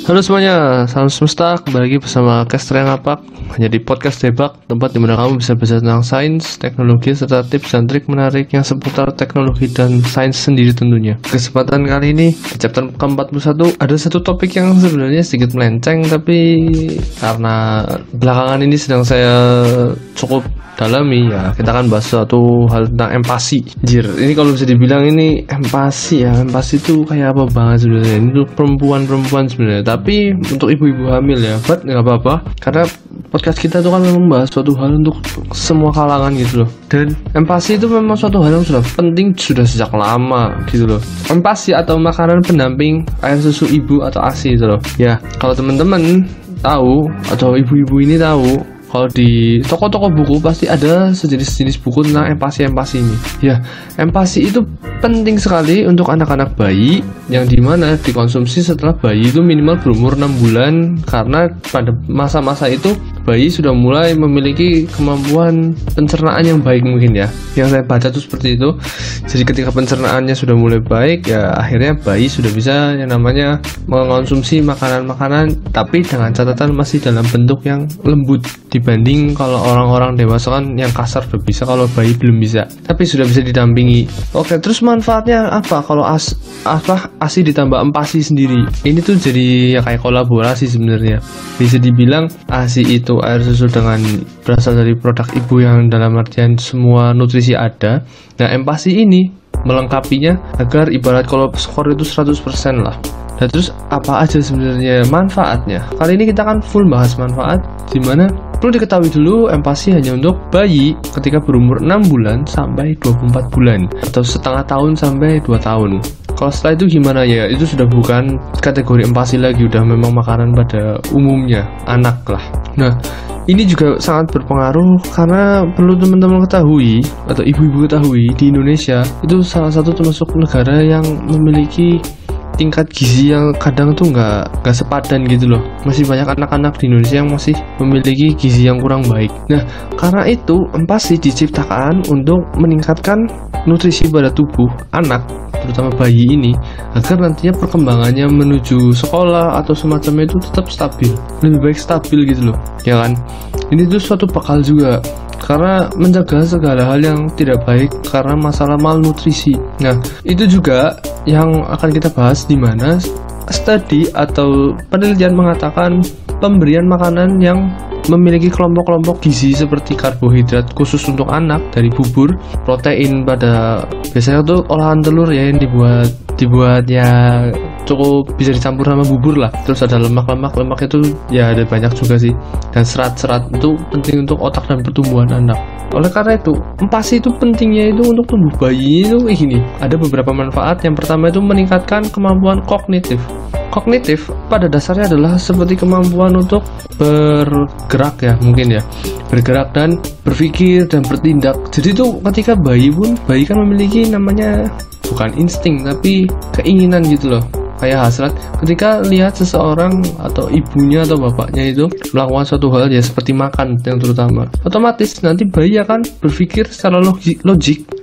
Halo semuanya, salam semesta, kembali lagi bersama Caster yang Ngapak. Hanya di podcast Debak, tempat dimana kamu bisa belajar tentang sains, teknologi, serta tips dan trik menarik yang seputar teknologi dan sains sendiri tentunya. Kesempatan kali ini, di chapter ke-41, ada satu topik yang sebenarnya sedikit melenceng, tapi karena belakangan ini sedang saya cukup dalami, ya kita akan bahas suatu hal tentang empati. Jir, ini kalau bisa dibilang ini empati ya, empati itu kayak apa banget sebenarnya. Ini untuk perempuan sebenarnya, tapi untuk ibu-ibu hamil ya, but nggak apa-apa karena podcast kita itu kan membahas suatu hal untuk semua kalangan gitu loh. Dan empati itu memang suatu hal yang sudah penting sudah sejak lama gitu loh. Empati atau makanan pendamping air susu ibu atau ASI gitu loh. Ya, kalau teman-teman tahu atau ibu-ibu ini tahu, kalau di toko-toko buku pasti ada sejenis-jenis buku tentang empati ini. Ya, empati itu penting sekali untuk anak-anak bayi yang dimana dikonsumsi setelah bayi itu minimal berumur 6 bulan, karena pada masa-masa itu bayi sudah mulai memiliki kemampuan pencernaan yang baik mungkin ya. Yang saya baca tuh seperti itu. Jadi ketika pencernaannya sudah mulai baik, ya akhirnya bayi sudah bisa yang namanya mengonsumsi makanan-makanan, tapi dengan catatan masih dalam bentuk yang lembut dibanding kalau orang-orang dewasa kan yang kasar udah bisa, kalau bayi belum bisa, tapi sudah bisa didampingi. Oke, terus manfaatnya apa kalau ASI ditambah empati sendiri? Ini tuh jadi ya kayak kolaborasi sebenarnya. Bisa dibilang ASI itu air susu dengan berasal dari produk ibu yang dalam artian semua nutrisi ada. Nah, empati ini melengkapinya agar ibarat kalau skor itu 100% lah. Nah, terus apa aja sebenarnya manfaatnya? Kali ini kita akan full bahas manfaat, dimana perlu diketahui dulu empati hanya untuk bayi ketika berumur 6 bulan sampai 24 bulan atau setengah tahun sampai 2 tahun. Kalau setelah itu gimana ya? Itu sudah bukan kategori empati lagi, udah memang makanan pada umumnya, anak lah. Nah, ini juga sangat berpengaruh karena perlu teman-teman ketahui atau ibu-ibu ketahui, di Indonesia itu salah satu termasuk negara yang memiliki tingkat gizi yang kadang tuh nggak sepadan gitu loh. Masih banyak anak-anak di Indonesia yang masih memiliki gizi yang kurang baik. Nah, karena itu empati diciptakan untuk meningkatkan nutrisi pada tubuh anak, terutama bayi ini, agar nantinya perkembangannya menuju sekolah atau semacamnya itu tetap stabil, lebih baik stabil gitu loh, ya kan? Ini tuh suatu bekal juga, karena menjaga segala hal yang tidak baik karena masalah malnutrisi. Nah, itu juga yang akan kita bahas, di mana studi atau penelitian mengatakan pemberian makanan yang memiliki kelompok-kelompok gizi seperti karbohidrat khusus untuk anak dari bubur, protein pada biasanya tuh olahan telur ya yang dibuat ya cukup bisa dicampur sama bubur lah. Terus ada lemak itu ya ada banyak juga sih, dan serat-serat itu penting untuk otak dan pertumbuhan anak. Oleh karena itu, empati itu pentingnya itu untuk tumbuh bayi itu gini. Ada beberapa manfaat. Yang pertama itu meningkatkan kemampuan kognitif. Kognitif pada dasarnya adalah seperti kemampuan untuk bergerak ya, mungkin ya, bergerak dan berpikir dan bertindak. Jadi tuh ketika bayi kan memiliki namanya bukan insting tapi keinginan gitu loh, kayak hasrat. Ketika lihat seseorang atau ibunya atau bapaknya itu melakukan suatu hal ya seperti makan yang terutama, otomatis nanti bayi akan berpikir secara logik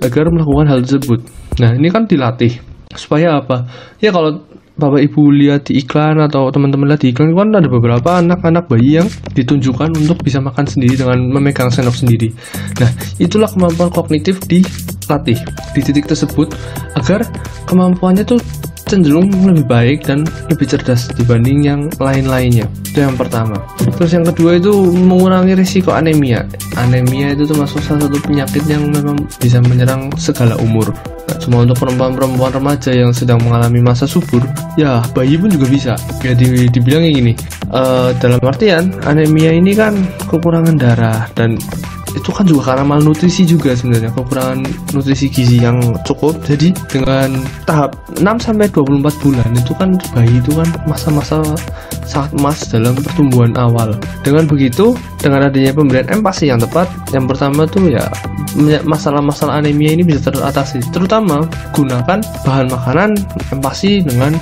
agar melakukan hal tersebut. Nah, ini kan dilatih supaya apa ya? Kalau bapak ibu lihat di iklan atau teman-teman lihat di iklan, kan ada beberapa anak-anak bayi yang ditunjukkan untuk bisa makan sendiri dengan memegang sendok sendiri. Nah, itulah kemampuan kognitif dilatih di titik tersebut agar kemampuannya tuh cenderung lebih baik dan lebih cerdas dibanding yang lain-lainnya. Itu yang pertama. Terus yang kedua itu mengurangi risiko anemia. Anemia itu termasuk salah satu penyakit yang memang bisa menyerang segala umur. Nah, cuma untuk perempuan-perempuan remaja yang sedang mengalami masa subur, ya bayi pun juga bisa. Ya dibilangnya gini, dalam artian anemia ini kan kekurangan darah, dan itu kan juga karena malnutrisi juga sebenarnya, kekurangan nutrisi gizi yang cukup. Jadi dengan tahap 6-24 bulan itu kan bayi itu kan masa-masa sangat emas dalam pertumbuhan awal. Dengan begitu, dengan adanya pemberian empati yang tepat, yang pertama tuh ya masalah-masalah anemia ini bisa teratasi. Terutama gunakan bahan makanan empati dengan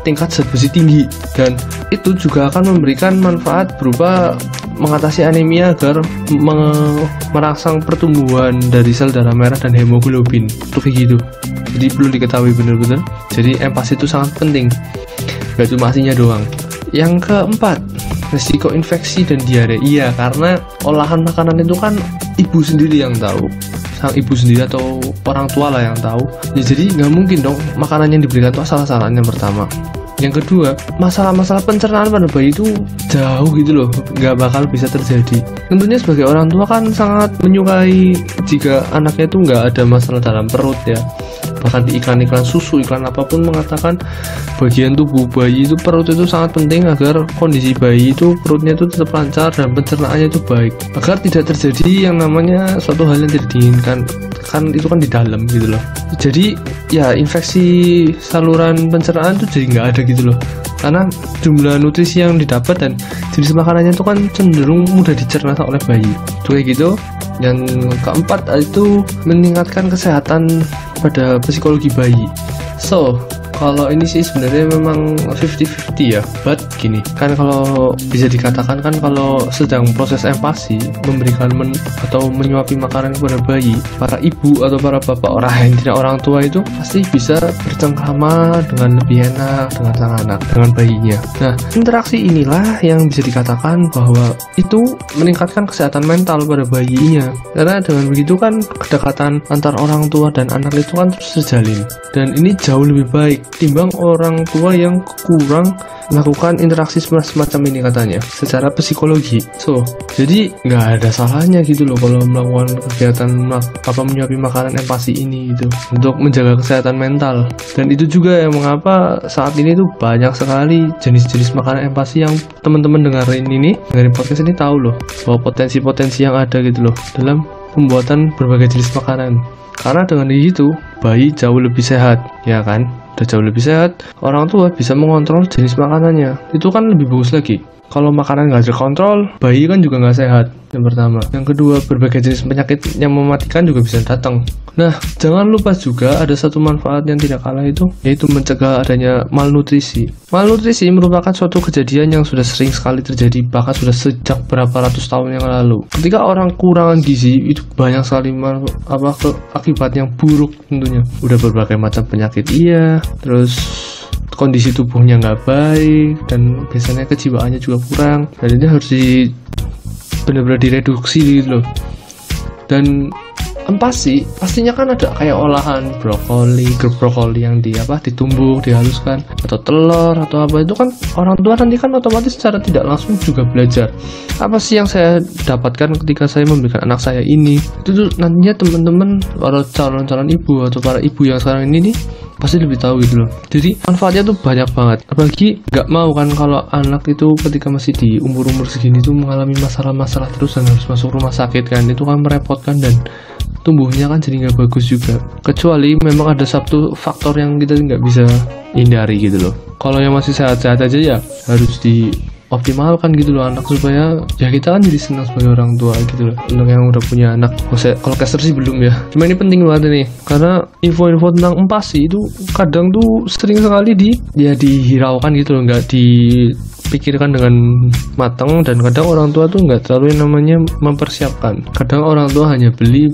tingkat zat besi tinggi, dan itu juga akan memberikan manfaat berupa mengatasi anemia agar merangsang pertumbuhan dari sel darah merah dan hemoglobin. Itu kayak gitu. Jadi perlu diketahui benar-benar. Jadi empati itu sangat penting. Gak cuma asinya doang. Yang keempat, risiko infeksi dan diare. Iya, karena olahan makanan itu kan ibu sendiri yang tahu, sang ibu sendiri atau orang tua lah yang tahu ya, jadi nggak mungkin dong makanan yang diberikan itu asal-asalan. Yang pertama. Yang kedua, masalah-masalah pencernaan pada bayi itu jauh gitu loh, nggak bakal bisa terjadi. Tentunya sebagai orang tua kan sangat menyukai jika anaknya itu nggak ada masalah dalam perut ya. Bahkan di iklan-iklan susu, iklan apapun mengatakan bagian tubuh bayi itu, perut itu sangat penting agar kondisi bayi itu perutnya itu tetap lancar dan pencernaannya itu baik, agar tidak terjadi yang namanya suatu hal yang tidak diinginkan, kan itu kan di dalam gitu loh. Jadi ya infeksi saluran pencernaan itu jadi nggak ada gitu loh, karena jumlah nutrisi yang didapat dan jenis makanannya itu kan cenderung mudah dicerna oleh bayi itu kayak gitu. Yang keempat itu meningkatkan kesehatan pada psikologi bayi. So kalau ini sih sebenarnya memang 50-50 ya, but gini kan, kalau bisa dikatakan kan kalau sedang proses empati memberikan atau menyuapi makanan kepada bayi, para ibu atau para bapak orang yang tidak orang tua itu pasti bisa bercengkrama dengan lebih enak dengan sang anak, dengan bayinya. Nah, interaksi inilah yang bisa dikatakan bahwa itu meningkatkan kesehatan mental pada bayinya, karena dengan begitu kan kedekatan antar orang tua dan anak itu kan terus terjalin, dan ini jauh lebih baik timbang orang tua yang kurang melakukan interaksi semacam ini katanya secara psikologi. So jadi nggak ada salahnya gitu loh kalau melakukan kegiatan menyuapi makanan empati ini gitu untuk menjaga kesehatan mental. Dan itu juga yang mengapa saat ini tuh banyak sekali jenis-jenis makanan empati yang teman-teman dengerin podcast ini tahu loh bahwa potensi-potensi yang ada gitu loh dalam pembuatan berbagai jenis makanan. Karena dengan begitu bayi jauh lebih sehat, ya kan? Udah jauh lebih sehat, orang tua bisa mengontrol jenis makanannya. Itu kan lebih bagus lagi. Kalau makanan nggak terkontrol, bayi kan juga nggak sehat. Yang pertama. Yang kedua, berbagai jenis penyakit yang mematikan juga bisa datang. Nah, jangan lupa juga ada satu manfaat yang tidak kalah itu, yaitu mencegah adanya malnutrisi. Malnutrisi merupakan suatu kejadian yang sudah sering sekali terjadi, bahkan sudah sejak berapa ratus tahun yang lalu. Ketika orang kurangan gizi, itu banyak sekali akibat yang buruk tentunya. Udah berbagai macam penyakit terus kondisi tubuhnya nggak baik, dan biasanya kejiwaannya juga kurang, dan ini harus benar-benar direduksi gitu loh. Dan empati pastinya kan ada kayak olahan grup brokoli yang ditumbuk, dihaluskan, atau telur atau apa, itu kan orang tua nanti kan otomatis secara tidak langsung juga belajar apa sih yang saya dapatkan ketika saya memberikan anak saya ini. Itu tuh nantinya teman-teman para calon ibu atau para ibu yang sekarang ini nih pasti lebih tahu gitu loh. Jadi manfaatnya tuh banyak banget. Apalagi nggak mau kan kalau anak itu ketika masih di umur-umur segini tuh mengalami masalah-masalah terus dan harus masuk rumah sakit kan, itu kan merepotkan dan tumbuhnya kan jadi nggak bagus juga. Kecuali memang ada satu faktor yang kita nggak bisa hindari gitu loh. Kalau yang masih sehat-sehat aja ya harus dioptimalkan gitu loh anak, supaya ya kita kan jadi senang sebagai orang tua gitu loh. Untuk yang udah punya anak, kalau caster sih belum ya. Cuma ini penting banget nih, karena info-info tentang empati itu kadang tuh sering sekali dihiraukan gitu loh, nggak dipikirkan dengan matang, dan kadang orang tua tuh nggak terlalu yang namanya mempersiapkan. Kadang orang tua hanya beli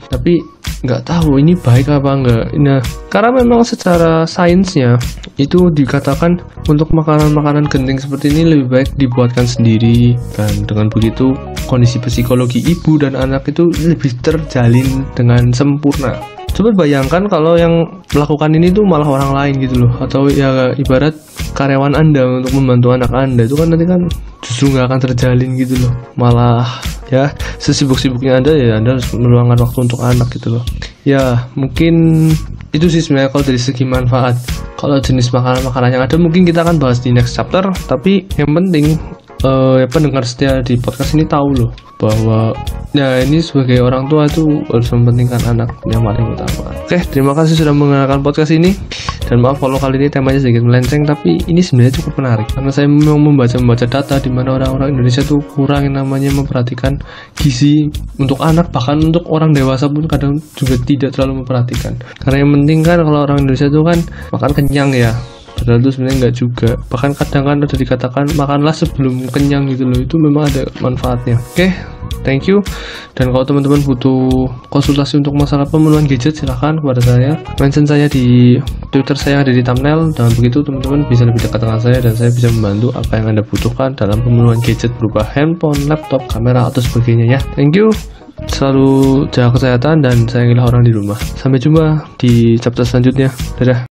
tapi nggak tahu ini baik apa enggak. Nah, karena memang secara sainsnya itu dikatakan untuk makanan-makanan genting seperti ini lebih baik dibuatkan sendiri, dan dengan begitu kondisi psikologi ibu dan anak itu lebih terjalin dengan sempurna. Coba bayangkan kalau yang melakukan ini tuh malah orang lain gitu loh, atau ya ibarat karyawan Anda untuk membantu anak Anda, itu kan nanti kan justru nggak akan terjalin gitu loh. Malah ya sesibuk-sibuknya Anda harus meluangkan waktu untuk anak gitu loh. Ya mungkin itu sih sebenarnya kalau dari segi manfaat. Kalau jenis makanan-makanan yang ada mungkin kita akan bahas di next chapter, tapi yang penting pendengar setia di podcast ini tahu loh bahwa ya ini sebagai orang tua itu harus mempentingkan anak yang paling utama. Oke, terima kasih sudah mendengarkan podcast ini, dan maaf kalau kali ini temanya sedikit melenceng, tapi ini sebenarnya cukup menarik karena saya memang membaca data di mana orang-orang Indonesia tuh kurang yang namanya memperhatikan gizi untuk anak, bahkan untuk orang dewasa pun kadang juga tidak terlalu memperhatikan. Karena yang penting kan kalau orang Indonesia tuh kan makan kenyang ya, padahal itu sebenarnya enggak juga. Bahkan kadang kan ada dikatakan makanlah sebelum kenyang gitu loh, itu memang ada manfaatnya. Oke, Thank you. Dan kalau teman-teman butuh konsultasi untuk masalah pemenuhan gadget, silahkan kepada saya. Mention saya di Twitter saya yang ada di thumbnail. Dengan begitu teman-teman bisa lebih dekat dengan saya dan saya bisa membantu apa yang Anda butuhkan dalam pemenuhan gadget berupa handphone, laptop, kamera, atau sebagainya ya. Thank you. Selalu jaga kesehatan dan sayangilah orang di rumah. Sampai jumpa di chapter selanjutnya. Dadah.